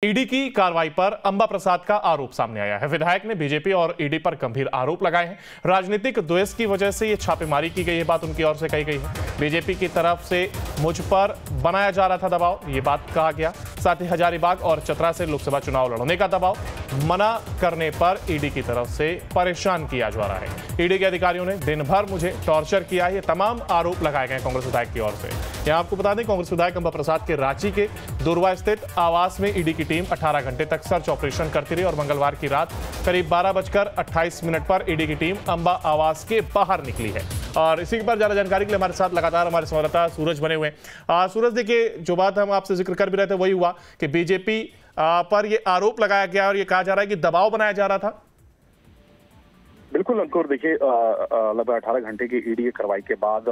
ED की कार्रवाई पर अंबा प्रसाद का आरोप सामने आया है। विधायक ने बीजेपी और ईडी पर गंभीर आरोप लगाए हैं। राजनीतिक द्वेष की वजह से ये छापेमारी की गई है, बात उनकी ओर से कही गई है। बीजेपी की तरफ से मुझ पर बनाया जा रहा था दबाव, ये बात कहा गया। साथ ही हजारीबाग और चतरा से लोकसभा चुनाव लड़ने का दबाव, मना करने पर ईडी की तरफ से परेशान किया जा रहा है। ईडी के अधिकारियों ने दिन भर मुझे टॉर्चर किया है, ये तमाम आरोप लगाए गए कांग्रेस विधायक की ओर से। यहाँ आपको बता दें, कांग्रेस विधायक अंबा प्रसाद के रांची के दुर्वा स्थित आवास में ईडी की टीम 18 घंटे तक सर्च ऑपरेशन करती रही और मंगलवार की रात करीब 12:28 पर ईडी की टीम अंबा आवास के बाहर निकली है। और इसी पर ज्यादा जानकारी के लिए हमारे साथ लगातार हमारे संवाददाता सूरज बने हुए हैं। सूरज, देखिए, जो बात हम आपसे जिक्र कर भी रहे थे वही हुआ कि बीजेपी पर ये आरोप लगाया गया और ये कहा जा रहा है कि दबाव बनाया जा रहा था। बिल्कुल अंकुर, देखिए, लगभग 18 घंटे की ईडी की कार्रवाई के बाद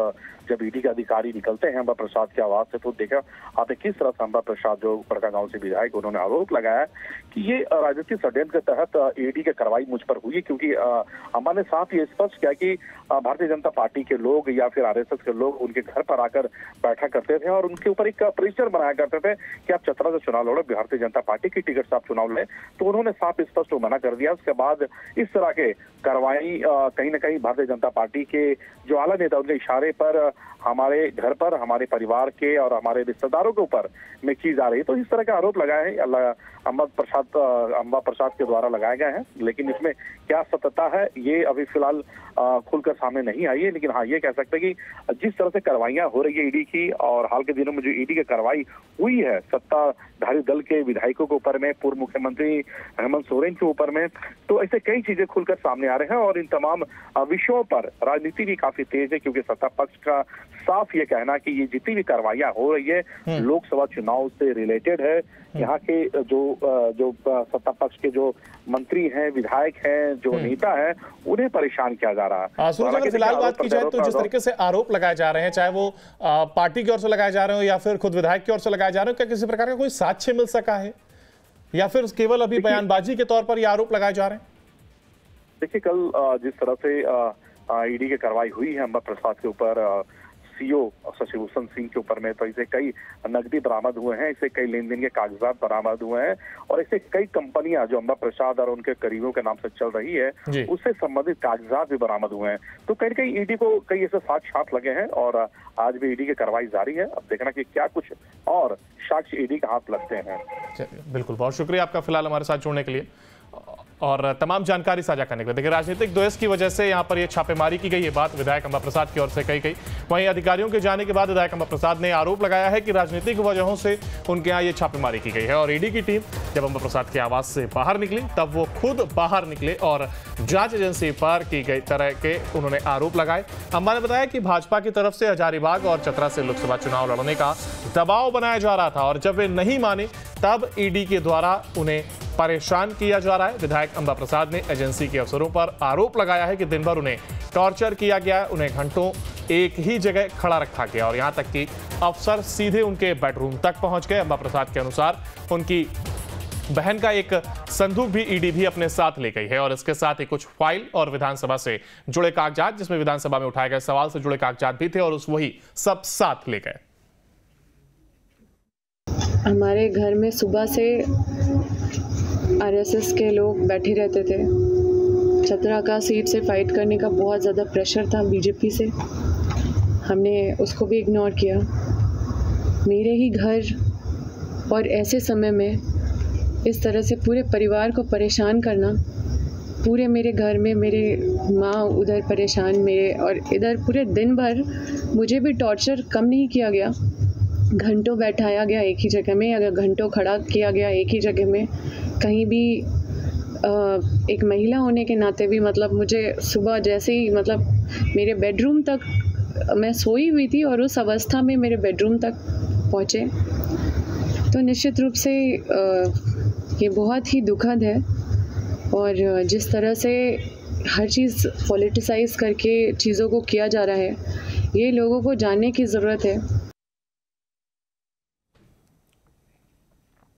जब ईडी के अधिकारी निकलते हैं अंबा प्रसाद के आवास से, तो देखा आपने किस तरह से अंबा प्रसाद जो बड़कागांव से विधायक, उन्होंने आरोप लगाया कि ये राजनीतिक षड्यंत्र के तहत ईडी की कार्रवाई मुझ पर हुई, क्योंकि अंबा ने साफ ये स्पष्ट किया कि भारतीय जनता पार्टी के लोग या फिर आरएसएस के लोग उनके घर पर आकर बैठा करते थे और उनके ऊपर एक प्रेशर बनाया करते थे कि आप चतरा से चुनाव लड़ो, भारतीय जनता पार्टी की टिकट से आप चुनाव लें। तो उन्होंने साफ स्पष्ट मना कर दिया। उसके बाद इस तरह के कार्रवाई कहीं ना कहीं भारतीय जनता पार्टी के जो आला नेता, उनके इशारे पर हमारे घर पर, हमारे परिवार के और हमारे रिश्तेदारों के ऊपर में की जा रही है। तो इस तरह के आरोप लगाए हैं अंबा प्रसाद के द्वारा लगाए गए हैं, लेकिन इसमें क्या सत्यता है ये अभी फिलहाल खुलकर सामने नहीं आई है। लेकिन हाँ, ये कह सकते हैं कि जिस तरह से कार्रवाइयां हो रही है ईडी की, और हाल के दिनों में जो ईडी की कार्रवाई हुई है सत्ताधारी दल के विधायकों के ऊपर में, पूर्व मुख्यमंत्री हेमंत सोरेन के ऊपर में, तो ऐसे कई चीजें खुलकर सामने आ रहे हैं। और इन तमाम विषयों पर राजनीति भी काफी तेज है, क्योंकि सत्ता पक्ष का साफ ये कहना कि ये जितनी भी कार्रवाइयां हो रही है लोकसभा चुनाव से रिलेटेड है। यहाँ के जो सत्ता पक्ष के जो मंत्री हैं, विधायक हैं, जो नेता हैं, उन्हें परेशान किया जा रहा है। अगर फिलहाल बात की जाए तो जिस तरीके से आरोप लगाए जा रहे हैं, चाहे वो पार्टी की ओर से लगाए जा रहे हो या फिर खुद विधायक की ओर से लगाए जा रहे हो, क्या किसी प्रकार का कोई साक्ष्य मिल सका है या फिर केवल अभी बयानबाजी के तौर पर ये आरोप लगाए जा रहे हैं? देखिए, कल जिस तरह से ईडी की कार्रवाई हुई है अंबा प्रसाद के ऊपर, सीओ शशिभूषण सिंह के ऊपर में, तो इसे कई नकदी बरामद हुए हैं, इसे कई लेन देन के कागजात बरामद हुए हैं और ऐसे कई कंपनियां जो अंबा प्रसाद और उनके करीबियों के नाम से चल रही है, उससे संबंधित कागजात भी बरामद हुए हैं। तो कहीं ना कहीं ईडी को कई ऐसे साक्ष्य हाथ लगे हैं और आज भी ईडी की कार्रवाई जारी है। अब देखना कि क्या कुछ और साक्ष्य ईडी के हाथ लगते हैं। बिल्कुल, बहुत शुक्रिया आपका फिलहाल हमारे साथ जुड़ने के लिए और तमाम जानकारी साझा करने के लिए। देखिए, राजनीतिक द्वेष की वजह से यहाँ पर ये छापेमारी की गई, ये बात विधायक अंबा प्रसाद की ओर से कही गई। वहीं अधिकारियों के जाने के बाद विधायक अंबा प्रसाद ने आरोप लगाया है कि राजनीतिक वजहों से उनके यहाँ ये छापेमारी की गई है। और ईडी की टीम जब अंबा प्रसाद के आवास से बाहर निकली तब वो खुद बाहर निकले और जांच एजेंसी पर की गई तरह के उन्होंने आरोप लगाए। अंबा ने बताया कि भाजपा की तरफ से हजारीबाग और चतरा से लोकसभा चुनाव लड़ने का दबाव बनाया जा रहा था और जब वे नहीं माने तब ईडी के द्वारा उन्हें परेशान किया जा रहा है। विधायक अंबा प्रसाद ने एजेंसी के अफसरों पर आरोप लगाया है कि दिन भर उन्हें टॉर्चर किया गया, उन्हें घंटों एक ही जगह खड़ा रखा गया और यहां तक कि अफसर सीधे उनके बेडरूम तक पहुंच गए। अंबा प्रसाद के अनुसार उनकी बहन का एक संदूक भी ईडी भी अपने साथ ले गई है और इसके साथ ही कुछ फाइल और विधानसभा से जुड़े कागजात, जिसमें विधानसभा में उठाए गए सवाल से जुड़े कागजात भी थे और वही सब साथ ले गए। हमारे घर में सुबह से आरएसएस के लोग बैठे रहते थे। चतरा का सीट से फाइट करने का बहुत ज़्यादा प्रेशर था बीजेपी से, हमने उसको भी इग्नोर किया। मेरे ही घर और ऐसे समय में इस तरह से पूरे परिवार को परेशान करना, पूरे मेरे घर में मेरे माँ उधर परेशान, मेरे और इधर पूरे दिन भर मुझे भी टॉर्चर कम नहीं किया गया। घंटों बैठाया गया एक ही जगह में, अगर घंटों खड़ा किया गया एक ही जगह में। कहीं भी एक महिला होने के नाते भी मतलब मुझे सुबह जैसे ही मतलब मेरे बेडरूम तक, मैं सोई हुई थी और उस अवस्था में मेरे बेडरूम तक पहुँचे। तो निश्चित रूप से ये बहुत ही दुखद है और जिस तरह से हर चीज़ पॉलिटिसाइज करके चीज़ों को किया जा रहा है, ये लोगों को जानने की ज़रूरत है